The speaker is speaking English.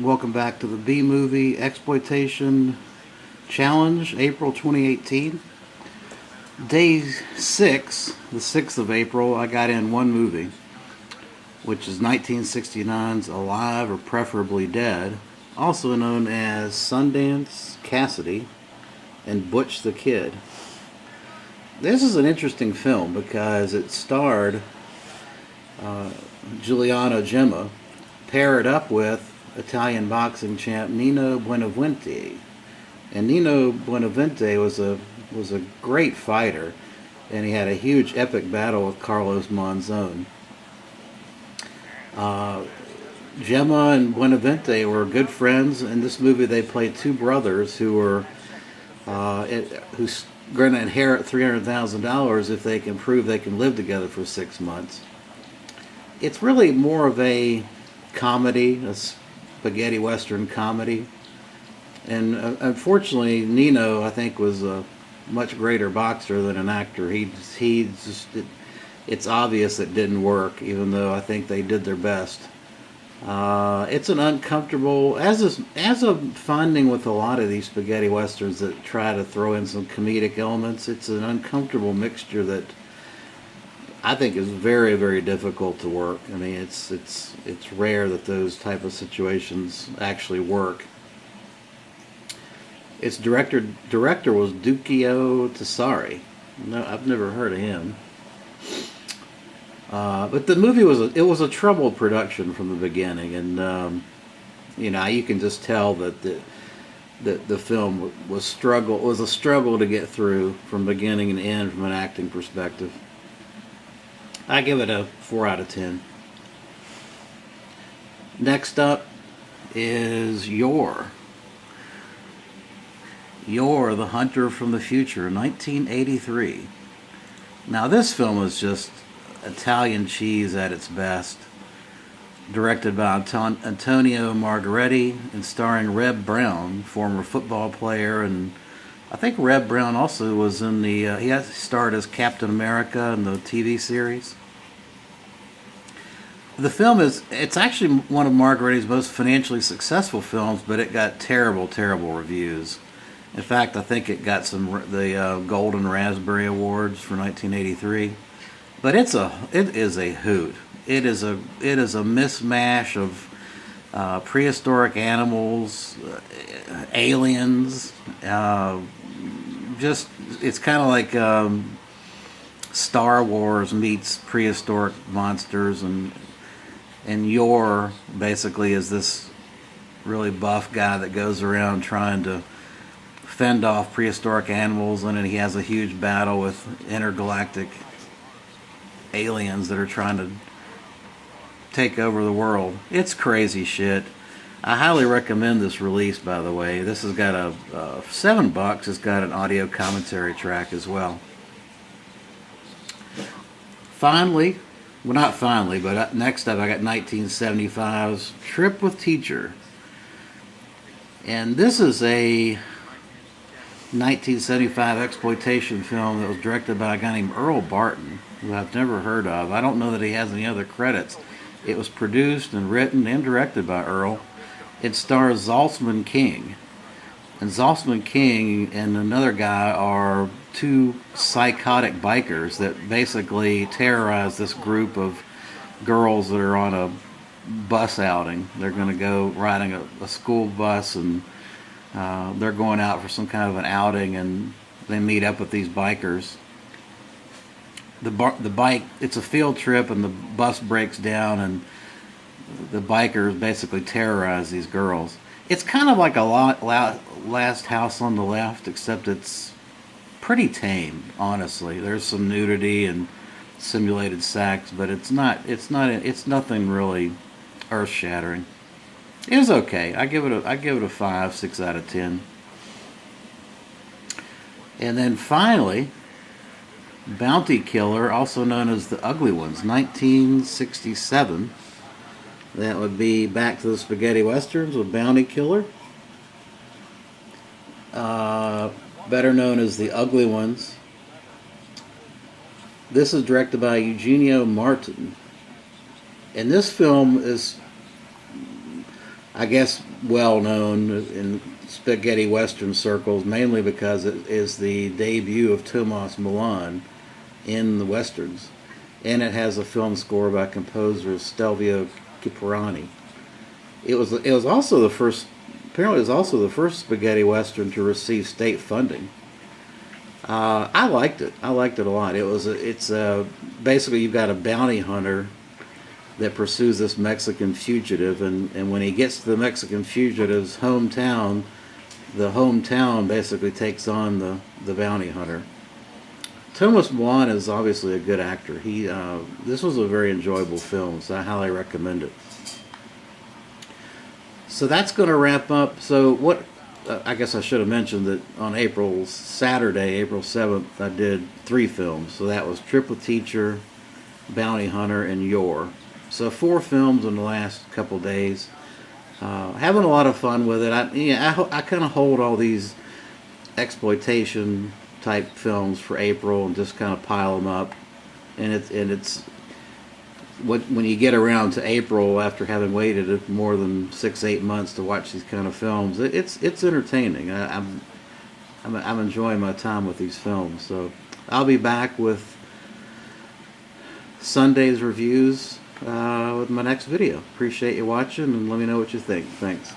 Welcome back to the B-Movie Exploitation Challenge, April 2018. Day 6, the 6th of April, I got in one movie, which is 1969's Alive or Preferably Dead, also known as Sundance Cassidy and Butch the Kid. This is an interesting film because it starred Giuliano Gemma paired up with Italian boxing champ Nino Buenaventure. And Nino Buenaventure was a great fighter, and he had a huge epic battle with Carlos Monzon. Gemma and Buenaventure were good friends. In this movie, they played two brothers who were who's going to inherit $300,000 if they can prove they can live together for 6 months. It's really more of a comedy, a spaghetti western comedy. And unfortunately, Nino, I think, was a much greater boxer than an actor. It's obvious it didn't work, even though I think they did their best. It's an uncomfortable, as a finding with a lot of these spaghetti westerns that try to throw in some comedic elements. It's an uncomfortable mixture that I think is very, very difficult to work. I mean, it's rare that those type of situations actually work. Its director was Duccio Tessari. No, I've never heard of him. But the movie was a troubled production from the beginning, and you can just tell that the film was a struggle to get through from beginning to end from an acting perspective. I give it a 4 out of 10. Next up is Yor, the Hunter from the Future, 1983. Now this film is just Italian cheese at its best. Directed by Antonio Margheriti and starring Reb Brown, former football player, and I think Reb Brown also was in he starred as Captain America in the TV series. The film it's actually one of Margheriti's most financially successful films, but it got terrible, terrible reviews. In fact, I think it got the Golden Raspberry Awards for 1983. But it is a hoot. It is a mishmash of prehistoric animals, aliens. It's kind of like Star Wars meets prehistoric monsters, and Yor basically is this really buff guy that goes around trying to fend off prehistoric animals, and then he has a huge battle with intergalactic aliens that are trying to take over the world. It's crazy shit. I highly recommend this release, by the way. This has got a $7. It's got an audio commentary track as well. Finally, well, not finally, but next up I got 1975's Trip with Teacher. And this is a 1975 exploitation film that was directed by a guy named Earl Barton, who I've never heard of. I don't know that he has any other credits. It was produced and written and directed by Earl. It stars Zaltzman King. And Zaltzman King and another guy are two psychotic bikers that basically terrorize this group of girls that are on a bus outing. They're going to go riding a school bus, and they're going out for some kind of an outing, and they meet up with these bikers. The bike, it's a field trip, and the bus breaks down, and the bikers basically terrorize these girls. It's kind of like a Last House on the Left, except it's pretty tame, honestly. There's some nudity and simulated sex, but it's nothing really earth-shattering. It was okay. I give it a 5, 6 out of 10. And then finally, Bounty Killer, also known as The Ugly Ones, 1967. That would be back to the spaghetti westerns with Bounty Killer. Better known as The Ugly Ones. This is directed by Eugenio Martin. And this film is I guess well known in spaghetti western circles, mainly because it is the debut of Tomas Milan in the westerns, and it has a film score by composer Stelvio Cipriani. It was also the first, apparently it was also the first spaghetti western to receive state funding. I liked it. I liked it a lot. It's basically you've got a bounty hunter that pursues this Mexican fugitive, and when he gets to the Mexican fugitive's hometown, the hometown basically takes on the bounty hunter. Thomas Milan is obviously a good actor. This was a very enjoyable film, so I highly recommend it. So that's going to wrap up. So what? I guess I should have mentioned that on Saturday, April 7th, I did 3 films. So that was Triple Teacher, Bounty Hunter, and Your. So 4 films in the last couple days. Having a lot of fun with it. I kind of hold all these exploitation type films for April and just kind of pile them up. And it's when you get around to April after having waited more than 6-8 months to watch these kind of films, it's entertaining. I'm enjoying my time with these films. So I'll be back with Sunday's reviews with my next video. Appreciate you watching, and let me know what you think. Thanks.